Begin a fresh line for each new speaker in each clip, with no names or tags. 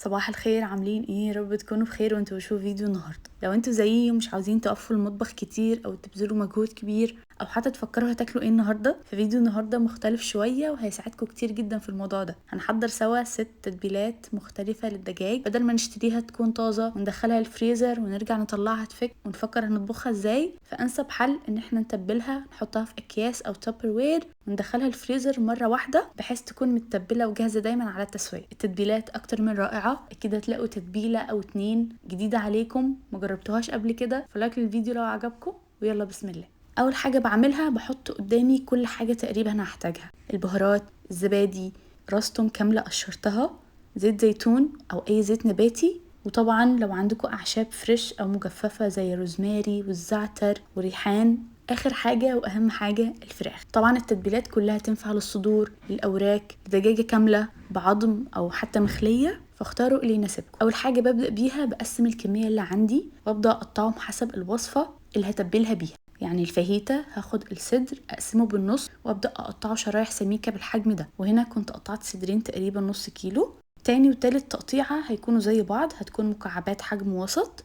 صباح الخير، عاملين ايه؟ يا رب تكونوا بخير وانتوا بتشوفوا فيديو النهارده. لو انتوا زيي ومش عاوزين تقفوا المطبخ كتير او تبذلوا مجهود كبير او حتى تفكروا هتاكلوا ايه النهارده، ففيديو النهارده مختلف شويه وهيساعدكم كتير جدا في الموضوع ده. هنحضر سوا 6 تتبيلات مختلفه للدجاج، بدل ما نشتريها تكون طازه وندخلها الفريزر ونرجع نطلعها تفك ونفكر هنطبخها ازاي. فانسب حل ان احنا نتبلها، نحطها في اكياس او تابر وير وندخلها الفريزر مره واحده بحيث تكون متبله وجاهزه دايما على التسويه. التتبيلات اكتر من رائعه، اكيد هتلاقوا تتبيله او 2 جديده عليكم ما جربتوهاش قبل كده. فلايك الفيديو لو عجبكم ويلا بسم الله. اول حاجه بعملها بحط قدامي كل حاجه تقريبا انا هحتاجها: البهارات، الزبادي، راس توم كامله قشرتها، زيت زيتون او اي زيت نباتي، وطبعا لو عندكم اعشاب فريش او مجففه زي الروزماري والزعتر وريحان. اخر حاجه واهم حاجه الفراخ. طبعا التتبيلات كلها تنفع للصدور، للاوراق، لدجاجه كامله بعظم او حتى مخليه، فاختاروا اللي يناسبكم. اول حاجه ببدا بيها بقسم الكميه اللي عندي وابدا اقطعهم حسب الوصفه اللي هتبلها بيها. يعني الفاهيتا هاخد الصدر اقسمه بالنص وابدا اقطعه شرايح سميكه بالحجم ده، وهنا كنت قطعت صدرين تقريبا نص كيلو. تاني وتالت تقطيعه هيكونوا زي بعض، هتكون مكعبات حجم وسط.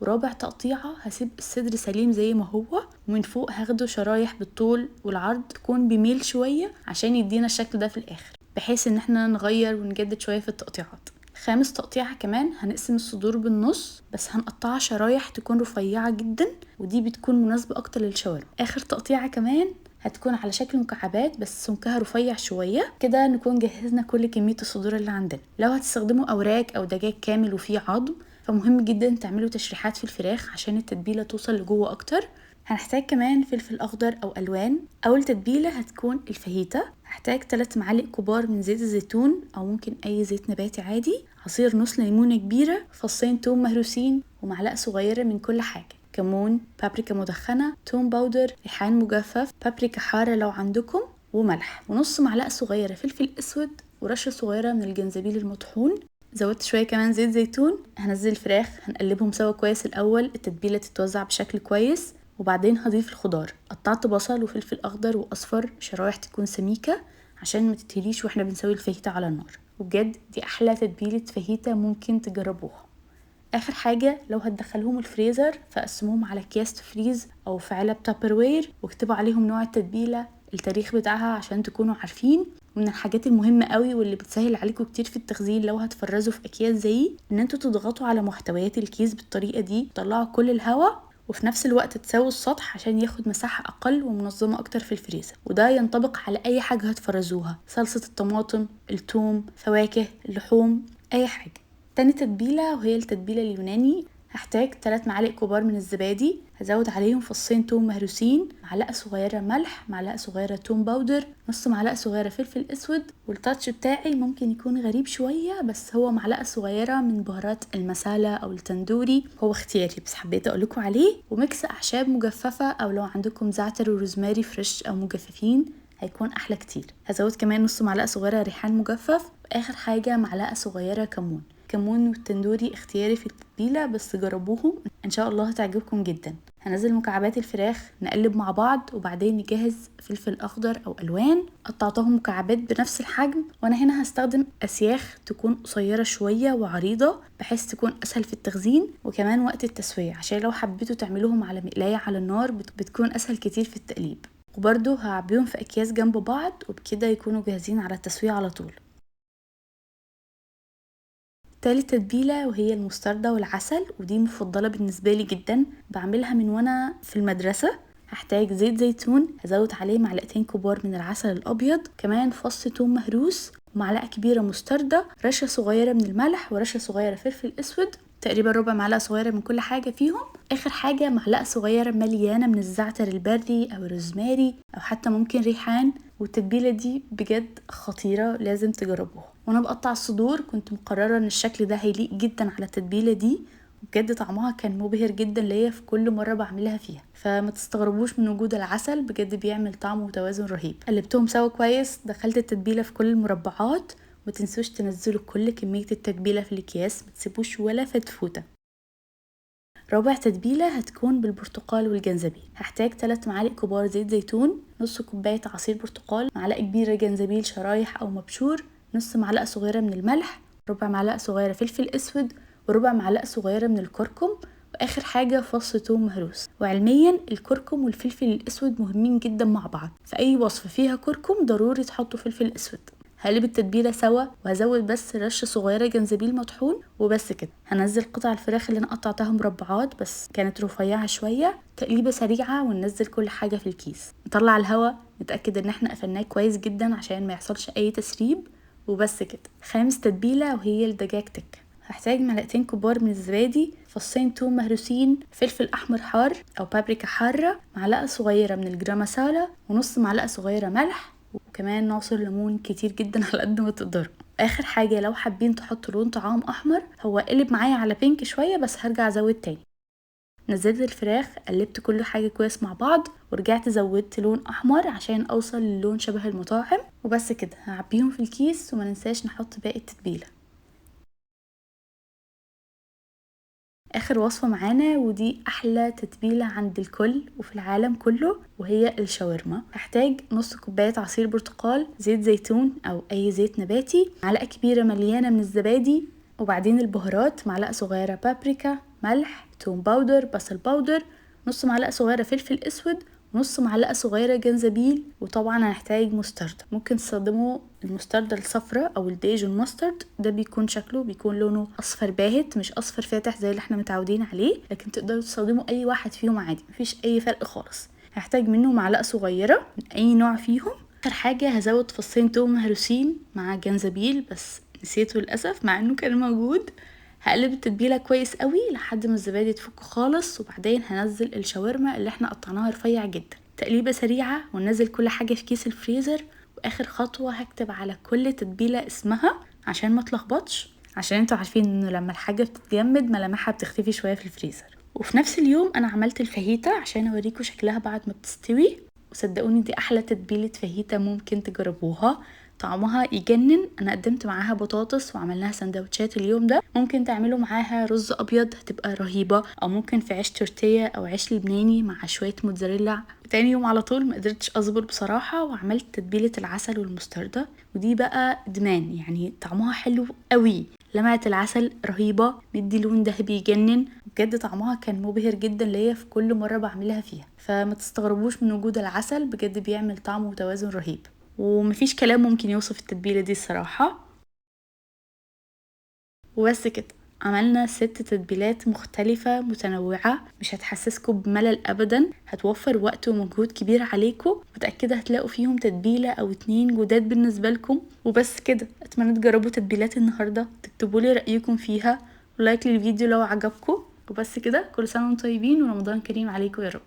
ورابع تقطيعة هسيب الصدر سليم زي ما هو، ومن فوق هاخده شرايح بالطول والعرض تكون بميل شوية عشان يدينا الشكل ده في الاخر، بحيث ان احنا نغير ونجدد شوية في التقطيعات. خامس تقطيعة كمان هنقسم الصدور بالنص، بس هنقطعها شرايح تكون رفيعة جدا، ودي بتكون مناسبة اكتر للشاورما. اخر تقطيعة كمان هتكون على شكل مكعبات بس سمكها رفيع شوية كده، نكون جهزنا كل كمية الصدور اللي عندنا. لو هتستخدموا اوراق او دجاج كامل وفيه عظم فمهم جدا تعملوا تشريحات في الفراخ عشان التتبيله توصل لجوه اكتر. هنحتاج كمان فلفل اخضر او الوان. اول تتبيله هتكون الفاهيتا، هحتاج 3 معالق كبار من زيت الزيتون او ممكن اي زيت نباتي عادي، عصير نص ليمونه كبيره، فصين توم مهروسين، ومعلقه صغيره من كل حاجه: كمون، بابريكا مدخنه، توم باودر، ريحان مجفف، بابريكا حاره لو عندكم، وملح، ونص معلقه صغيره فلفل اسود، ورشه صغيره من الجنزبيل المطحون. زودت شويه كمان زيت زيتون. هنزل الفراخ، هنقلبهم سوا كويس الاول، التتبيله تتوزع بشكل كويس، وبعدين هضيف الخضار. قطعت بصل وفلفل اخضر واصفر شرايح تكون سميكه عشان ما تتهريش واحنا بنسوي الفاهيتا على النار، وبجد دي احلى تتبيله فاهيتا ممكن تجربوها. اخر حاجه لو هتدخلهم الفريزر فقسموهم على اكياس تفريز او في علب تابروير، واكتبوا عليهم نوع التتبيله، التاريخ بتاعها، عشان تكونوا عارفين. ومن الحاجات المهمه قوي واللي بتسهل عليكم كتير في التخزين لو هتفرزوا في اكياس زي ان انتوا تضغطوا على محتويات الكيس بالطريقه دي، تطلعوا كل الهواء، وفي نفس الوقت تساووا السطح عشان ياخد مساحه اقل ومنظمه اكتر في الفريزر. وده ينطبق على اي حاجه هتفرزوها: صلصه الطماطم، الثوم، فواكه، اللحوم، اي حاجه. تاني تتبيلة وهي التتبيلة اليوناني، هحتاج 3 معالق كبار من الزبادي، هزود عليهم فصين توم مهروسين، معلقة صغيرة ملح، معلقة صغيرة توم باودر، نص معلقة صغيرة فلفل اسود، والتاتش بتاعي ممكن يكون غريب شوية بس هو معلقة صغيرة من بهارات المسالة او التندوري، هو اختياري بس حبيت اقولكوا عليه. وميكس اعشاب مجففة او لو عندكم زعتر وروزماري فريش او مجففين هيكون احلى كتير. هزود كمان نص معلقة صغيرة ريحان مجفف، واخر حاجة معلقة صغيرة كمون. كمون والتندوري اختياري في التتبيله بس جربوهم ان شاء الله هتعجبكم جدا. هنزل مكعبات الفراخ، نقلب مع بعض، وبعدين نجهز فلفل اخضر او الوان، قطعتهم مكعبات بنفس الحجم. وانا هنا هستخدم اسياخ تكون قصيره شويه وعريضه بحيث تكون اسهل في التخزين وكمان وقت التسويه، عشان لو حبيتوا تعملوهم على مقلايه على النار بتكون اسهل كتير في التقليب. وبرده هعبيهم في اكياس جنب بعض، وبكده يكونوا جاهزين على التسويه على طول. تالت تتبيلة وهي المستردة والعسل، ودي مفضلة بالنسبة لي جدا، بعملها من وانا في المدرسة. هحتاج زيت زيتون، هزود عليه معلقتين كبار من العسل الابيض، كمان فص توم مهروس، ومعلقة كبيرة مستردة، رشة صغيرة من الملح، ورشة صغيرة فلفل اسود، تقريبا ربع معلقة صغيرة من كل حاجة فيهم. اخر حاجة معلقة صغيرة مليانة من الزعتر البري او الروزماري او حتى ممكن ريحان. والتتبيلة دي بجد خطيرة، لازم تجربوها. وانا بقطع الصدور كنت مقررة ان الشكل ده هيليق جدا على التتبيلة دي، وبجد طعمها كان مبهر جدا ليا في كل مرة بعملها فيها، فما تستغربوش من وجود العسل، بجد بيعمل طعم وتوازن رهيب. قلبتهم سوا كويس، دخلت التتبيلة في كل المربعات، ومتنسوش تنزلوا كل كمية التتبيلة في الاكياس، متسيبوش ولا فتفوتة. رابع تتبيلة هتكون بالبرتقال والجنزبيل، هحتاج 3 معالق كبار زيت زيتون، نص كوباية عصير برتقال، معلقة كبيرة جنزبيل شرايح او مبشور، نص معلقة صغيرة من الملح، ربع معلقة صغيرة فلفل اسود، وربع معلقة صغيرة من الكركم، واخر حاجة فص ثوم مهروس. وعلميا الكركم والفلفل الاسود مهمين جدا مع بعض، في اي وصفة فيها كركم ضروري تحطوا فلفل اسود. هقلب التتبيله سوا وهزود بس رشه صغيره جنزبيل مطحون وبس كده. هنزل قطع الفراخ اللي انا قطعتها مربعات بس كانت رفيعه شويه، تقليبه سريعه وننزل كل حاجه في الكيس. نطلع الهواء، نتاكد ان احنا قفلناه كويس جدا عشان ما يحصلش اي تسريب وبس كده. خامس تتبيله وهي الدجاج تكه. هحتاج معلقتين كبار من الزبادي، فصين توم مهروسين، فلفل احمر حار او بابريكا حاره، معلقه صغيره من الجرام مسالا، ونص معلقه صغيره ملح، وكمان نعصر ليمون كتير جدا على قد ما تقدروا. اخر حاجه لو حابين تحطوا لون طعام احمر، هو قلب معايا على بينك شويه بس هرجع ازود تاني. نزلت الفراخ، قلبت كل حاجه كويس مع بعض، ورجعت زودت لون احمر عشان اوصل للون شبه المطاعم وبس كده. هعبيهم في الكيس وما ننساش نحط باقي التتبيله. اخر وصفة معانا ودي احلى تتبيلة عند الكل وفي العالم كله، وهي الشاورما. هحتاج نص كوباية عصير برتقال، زيت زيتون او اي زيت نباتي، معلقة كبيرة مليانة من الزبادي، وبعدين البهارات معلقة صغيرة بابريكا، ملح، توم باودر، بصل باودر، نص معلقة صغيرة فلفل اسود، نص معلقة صغيرة جنزبيل، وطبعا هنحتاج مستردة. ممكن تستخدموا المستردة الصفراء او الديجون ماسترد، ده بيكون لونه اصفر باهت مش اصفر فاتح زي اللي احنا متعودين عليه، لكن تقدروا تستخدموا اي واحد فيهم عادي، مفيش اي فرق خالص. هحتاج منه معلقة صغيرة من اي نوع فيهم. اخر حاجة هزود فصين توم مهروسين مع جنزبيل بس نسيته للاسف مع انه كان موجود. هقلب التتبيله كويس قوي لحد ما الزبادي تفك خالص، وبعدين هنزل الشاورما اللي احنا قطعناها رفيع جدا. تقليبه سريعه وننزل كل حاجه في كيس الفريزر. واخر خطوه هكتب على كل تتبيله اسمها عشان ما تلخبطش، عشان انتوا عارفين انه لما الحاجه بتتجمد ملامحها بتختفي شويه في الفريزر. وفي نفس اليوم انا عملت الفاهيتا عشان اوريكم شكلها بعد ما بتستوي، وصدقوني دي احلى تتبيله فاهيتا ممكن تجربوها، طعمها يجنن. انا قدمت معاها بطاطس وعملناها سندوتشات اليوم ده، ممكن تعملوا معاها رز ابيض هتبقى رهيبه، او ممكن في عيش تورتيه او عيش لبناني مع شويه موتزاريلا. تاني يوم على طول ما قدرتش اصبر بصراحه وعملت تتبيله العسل والمستردة، ودي بقى ادمان، يعني طعمها حلو قوي. لمعة العسل رهيبة، مدي لون ذهبي يجنن بجد. طعمها كان مبهر جدا ليا في كل مرة بعملها فيها، فما تستغربوش من وجود العسل، بجد بيعمل طعم وتوازن رهيب، ومفيش كلام ممكن يوصف التتبيلة دي الصراحة. وبس كده عملنا 6 تتبيلات مختلفة متنوعة، مش هتحسسكم بملل ابدا، هتوفر وقت ومجهود كبير عليكم، متأكدة هتلاقوا فيهم تتبيلة او 2 جداد بالنسبة لكم. وبس كده، اتمنى تجربوا تتبيلات النهاردة، تكتبوا لي رأيكم فيها، ولايك للفيديو لو عجبكم. وبس كده، كل سنة وانتم طيبين ورمضان كريم عليكم يا رب.